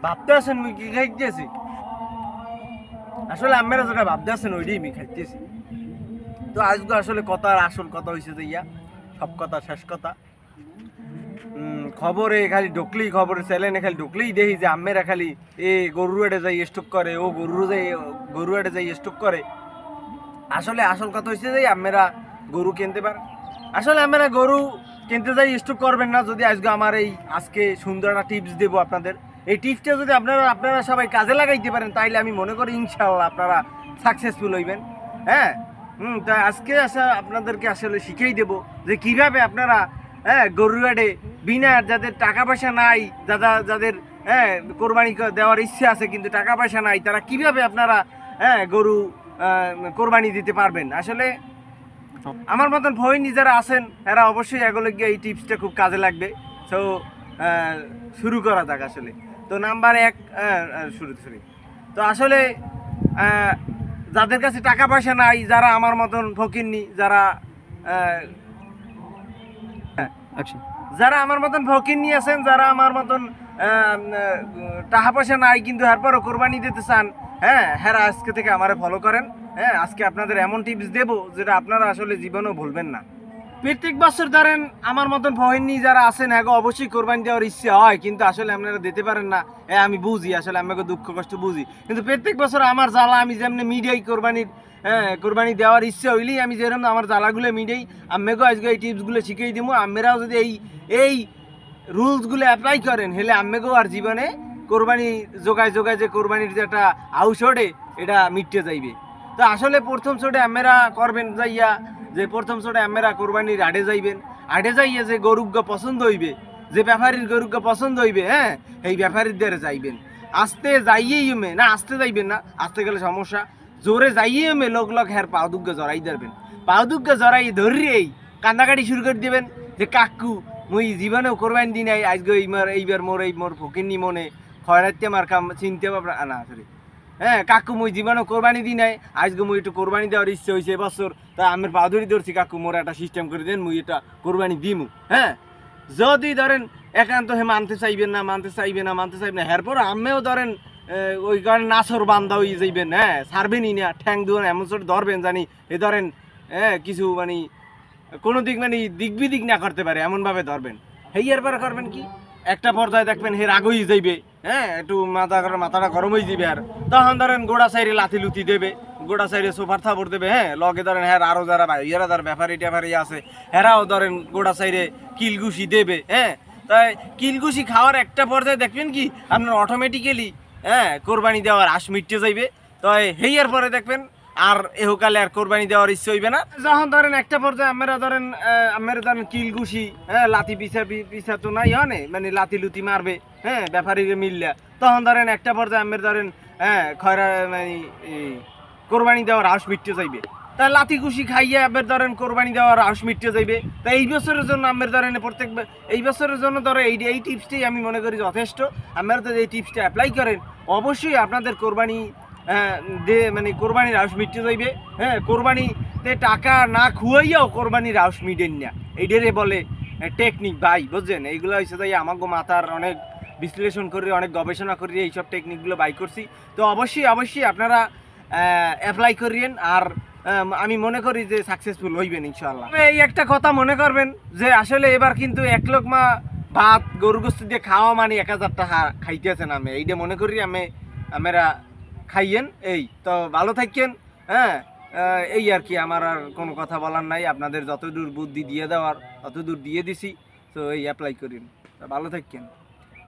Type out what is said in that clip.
ভাবতে আছেন মুই কি খাইতেছি, আসলে আমরা যেটা ভাবতে আছেন ওইটাই আমি খাইতেছি। তো আজকে আসলে কথার আসল কথা হয়েছে যে সব কথা শেষ কথা। খবরে খালি ঢুকলেই খবরে চ্যানেলে খালি ঢুকলেই দেখি যে আমেরা খালি গরু আড়ে যাই স্টক করে, ও গরু আড়ে যাই স্টক করে। আসলে আসল কথা হচ্ছে যে আমরা গরু কিনতে পারেন। আসলে আমরা গরু কিনতে যাই স্টক করবেন না। যদি আজকে সুন্দর একটা টিপস দেবো আপনাদের, এই টিপসটা যদি আপনারা সবাই কাজে লাগাইতে পারেন তাইলে আমি মনে করি ইনশাআল্লাহ আপনারা সাকসেসফুল হইবেন। হ্যাঁ, তাই আজকে আপনাদেরকে আসলে শিখিয়ে দেবো যে কিভাবে আপনারা গরু আড়ে বিনা, যাদের টাকা পয়সা নাই, যাদের কোরবানি দেওয়ার ইচ্ছা আছে কিন্তু টাকা পয়সা নাই, তারা কিভাবে আপনারা গরু কোরবানি দিতে পারবেন। আসলে আমার মতন ভয়নি যারা আছেন এরা অবশ্যই এগুলো গিয়ে এই টিপসটা খুব কাজে লাগবে। সো শুরু করা যাক আসলে। তো নাম্বার 1 শুরু। তো আসলে যাদের কাছে টাকা পয়সা নাই, যারা আমার মতন ফকিরনি, যারা আমার মতন ফকিরনি আছেন, যারা আমার মতন টাকা পয়সা নাই কিন্তু এরপরও কোরবানি দিতে চান, হ্যাঁ আজকে থেকে আমারে ফলো করেন। আজকে আপনাদের এমন টিপস দেবো যেটা আপনারা আসলে জীবনেও ভুলবেন না। প্রত্যেক বছর ধরেন আমার মতন ভয়নি যারা আছেন অবশ্যই কোরবানি দেওয়ার ইচ্ছে হয় কিন্তু আসলে আপনারা দিতে পারেন না। আমি বুঝি, আসলে আমাকে দুঃখ কষ্ট বুঝি, কিন্তু প্রত্যেক বছর আমার জ্বালা আমি যেমনি মিডিয়াই কোরবানি দেওয়ার ইচ্ছে হইলেই আমি যেরকম আমার জ্বালাগুলো মিডিয়াই আমেগো আজকে এই টিপসগুলো শিখিয়ে দিব। আমরাও যদি এই রুলসগুলো অ্যাপ্লাই করেন হেলে আমেগো আর জীবনে কোরবানি যোগায় যে কোরবানির যে একটা আউশ ওঠে এটা মিটতে যাইবে। তো আসলে প্রথম ছোটে আমরা করবেন যাইয়া যে প্রথম ছোটে আমরা কোরবানির আড়ে যাইবেন, আড়ে যাইয়া যে গরুগ্য পছন্দ হইবে, যে ব্যাপারীর গরুগ্য পছন্দ হইবে, এই ব্যাপারীর দ্বারে যাইবেন। আস্তে যাইয়েই না, আস্তে যাইবেন না, আস্তে গেলে সমস্যা। জোরে যাইয়ে লোক হ্যার পাউদুগ্য জড়াই ধরবেন, পাউদুগ্য জড়াই ধরিয়েই কান্নাকাটি শুরু করে দেবেন যে কাকু মুই জীবনেও কোরবানি দিন আজকে এইবার মোর ফকিরনি মনে খয়রাতে মার কাম চিনতে পারবে না। সরি, কাকু মুই জীবনে কোরবানি দিই নাই, আজকে মুই একটু কোরবানি দেওয়ার ইচ্ছে হয়েছে এবছর, তাই আমার বাদুরি ধরছি কাকু মোর একটা সিস্টেম করে দেন, মুই এটা কোরবানি দিমু। যদি ধরেন একান্ত মানতে চাইবেন না, এরপর আমিও ধরেন ওই কারণে নাচর বান্ধা হয়ে যাইবেন, ছাড়বেনই না, ঠ্যাং দুন এমন চোট ধরবেন জানি এ ধরেন কিছু কোনো দিক দিক বিদিক না করতে পারে এমনভাবে ধরবেন। এরপরে করবেন কি, একটা পর্যায়ে দেখবেন হের আগই যাইবে, একটু মাথাটা গরম হয়ে যাবে, আর তখন ধরেন গোড়া সাইডে লাথি লুতি দেবে, গোড়া সাইডে সোফার থাপড় দেবে, লগে ধরেন আরো যারা যারা ব্যাপারী ট্যাপারি আছে হেরাও ধরেন গোড়া সাইডে কিলঘুষি দেবে। তাই কিলঘুষি খাওয়ার একটা পর্যায়ে দেখবেন কি আপনার অটোমেটিক্যালি কোরবানি দেওয়ার আশ মিটতে যাইবে। তাই হেয়ার পরে দেখবেন আর এহকালে আর কোরবানি দেওয়ার ইচ্ছে হইবে না। যখন ধরেন একটা পর্যায়ে আমরা ধরেন কিলঘুষি লাথি পিছা তো নাই লাথি লুতি মারবে ব্যাপারীরে মিললা, তখন ধরেন একটা পর্যায়ে আমরা ধরেন খয়রা কোরবানি দেওয়ার আশ মিটতে যাইবে। তাই লাথি ঘুষি খাইয়ে আবার ধরেন কোরবানি দেওয়ার আশ মিটতে যাইবে। তাই এই বছরের জন্য আমরা ধরেন এই বছরের জন্য ধরো এই টিপসটাই আমি মনে করি যথেষ্ট। আপনারা তো এই টিপসটা অ্যাপ্লাই করেন অবশ্যই আপনাদের কোরবানি কোরবানির আউশ মিটতে যাইবে। কোরবানিতে টাকা না খুয়াইয়াও কোরবানির আউশ মিটেন না, এইটারে বলে টেকনিক ভাই, বুঝছেন? এইগুলো হচ্ছে তাই আমাকে মাথার অনেক বিশ্লেষণ করে অনেক গবেষণা করে এইসব টেকনিকগুলো বাই করছি। তো অবশ্যই আপনারা অ্যাপ্লাই করিয়েন, আর আমি মনে করি যে সাকসেসফুল হইবেন ইনশাআল্লাহ। এই একটা কথা মনে করবেন যে আসলে এবার কিন্তু 1 লোকমা ভাত গরু গোস্ত দিয়ে খাওয়া 1000 টাকা খাইতেছেন, আমি এইটা মনে করি আমরা খাইয়েন। এই তো ভালো থাকেন। এই আর কি, আমার আর কোনো কথা বলার নাই, আপনাদের যতদূর বুদ্ধি দিয়ে দেওয়ার ততদূর দিয়ে দিছি। তো এই অ্যাপ্লাই করিন, ভালো থাকেন।